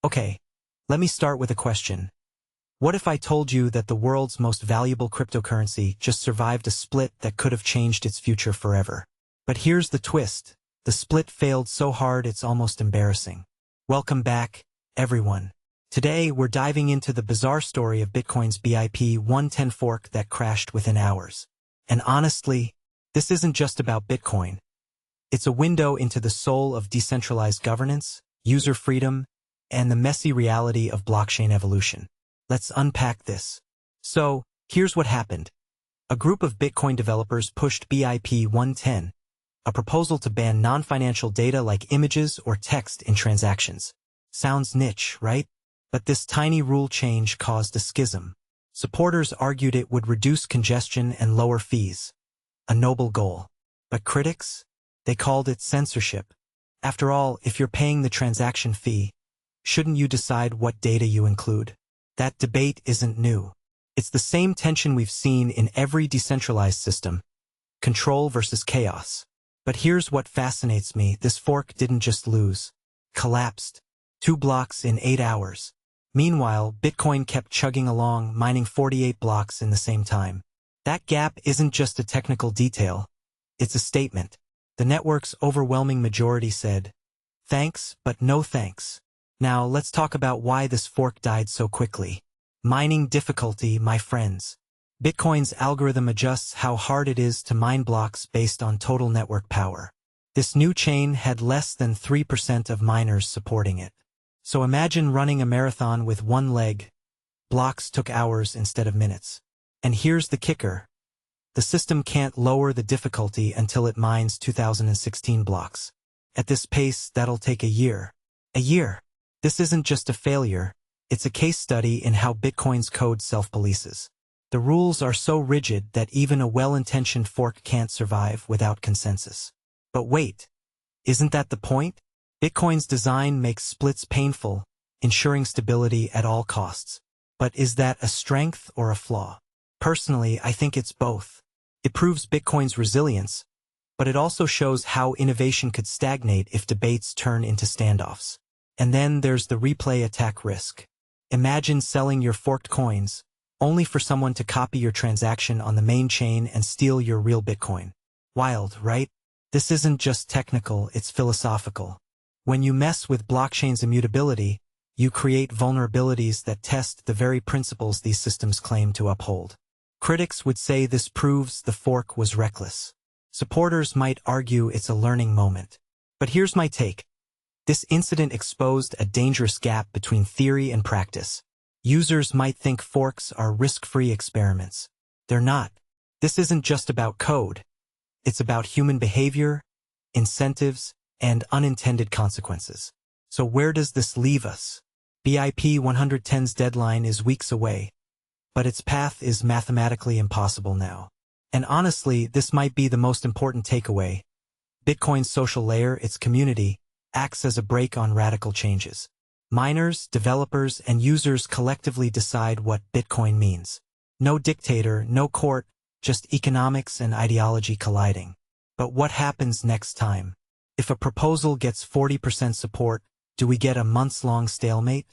Okay, let me start with a question. What if I told you that the world's most valuable cryptocurrency just survived a split that could have changed its future forever? But here's the twist. The split failed so hard it's almost embarrassing. Welcome back, everyone. Today, we're diving into the bizarre story of Bitcoin's BIP-110 fork that crashed within hours. And honestly, this isn't just about Bitcoin. It's a window into the soul of decentralized governance, user freedom, and the messy reality of blockchain evolution. Let's unpack this. So, here's what happened. A group of Bitcoin developers pushed BIP-110, a proposal to ban non-financial data like images or text in transactions. Sounds niche, right? But this tiny rule change caused a schism. Supporters argued it would reduce congestion and lower fees. A noble goal. But critics? They called it censorship. After all, if you're paying the transaction fee, shouldn't you decide what data you include? That debate isn't new. It's the same tension we've seen in every decentralized system. Control versus chaos. But here's what fascinates me. This fork didn't just lose. Collapsed. 2 blocks in 8 hours. Meanwhile, Bitcoin kept chugging along, mining 48 blocks in the same time. That gap isn't just a technical detail. It's a statement. The network's overwhelming majority said, "Thanks, but no thanks." Now, let's talk about why this fork died so quickly. Mining difficulty, my friends. Bitcoin's algorithm adjusts how hard it is to mine blocks based on total network power. This new chain had less than 3% of miners supporting it. So imagine running a marathon with one leg. Blocks took hours instead of minutes. And here's the kicker. The system can't lower the difficulty until it mines 2016 blocks. At this pace, that'll take a year. A year. This isn't just a failure, it's a case study in how Bitcoin's code self-polices. The rules are so rigid that even a well-intentioned fork can't survive without consensus. But wait, isn't that the point? Bitcoin's design makes splits painful, ensuring stability at all costs. But is that a strength or a flaw? Personally, I think it's both. It proves Bitcoin's resilience, but it also shows how innovation could stagnate if debates turn into standoffs. And then there's the replay attack risk. Imagine selling your forked coins, only for someone to copy your transaction on the main chain and steal your real Bitcoin. Wild, right? This isn't just technical, it's philosophical. When you mess with blockchain's immutability, you create vulnerabilities that test the very principles these systems claim to uphold. Critics would say this proves the fork was reckless. Supporters might argue it's a learning moment. But here's my take. This incident exposed a dangerous gap between theory and practice. Users might think forks are risk-free experiments. They're not. This isn't just about code. It's about human behavior, incentives, and unintended consequences. So where does this leave us? BIP-110's deadline is weeks away, but its path is mathematically impossible now. And honestly, this might be the most important takeaway. Bitcoin's social layer, its community, acts as a brake on radical changes. Miners, developers, and users collectively decide what Bitcoin means. No dictator, no court, just economics and ideology colliding. But what happens next time? If a proposal gets 40% support, do we get a months-long stalemate?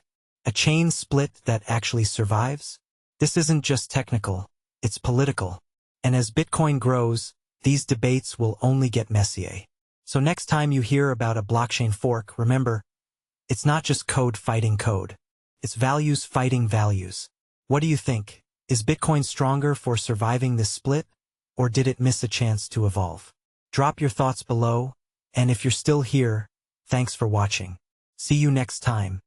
A chain split that actually survives? This isn't just technical, it's political. And as Bitcoin grows, these debates will only get messier. So next time you hear about a blockchain fork, remember, it's not just code fighting code. It's values fighting values. What do you think? Is Bitcoin stronger for surviving this split, or did it miss a chance to evolve? Drop your thoughts below, and if you're still here, thanks for watching. See you next time.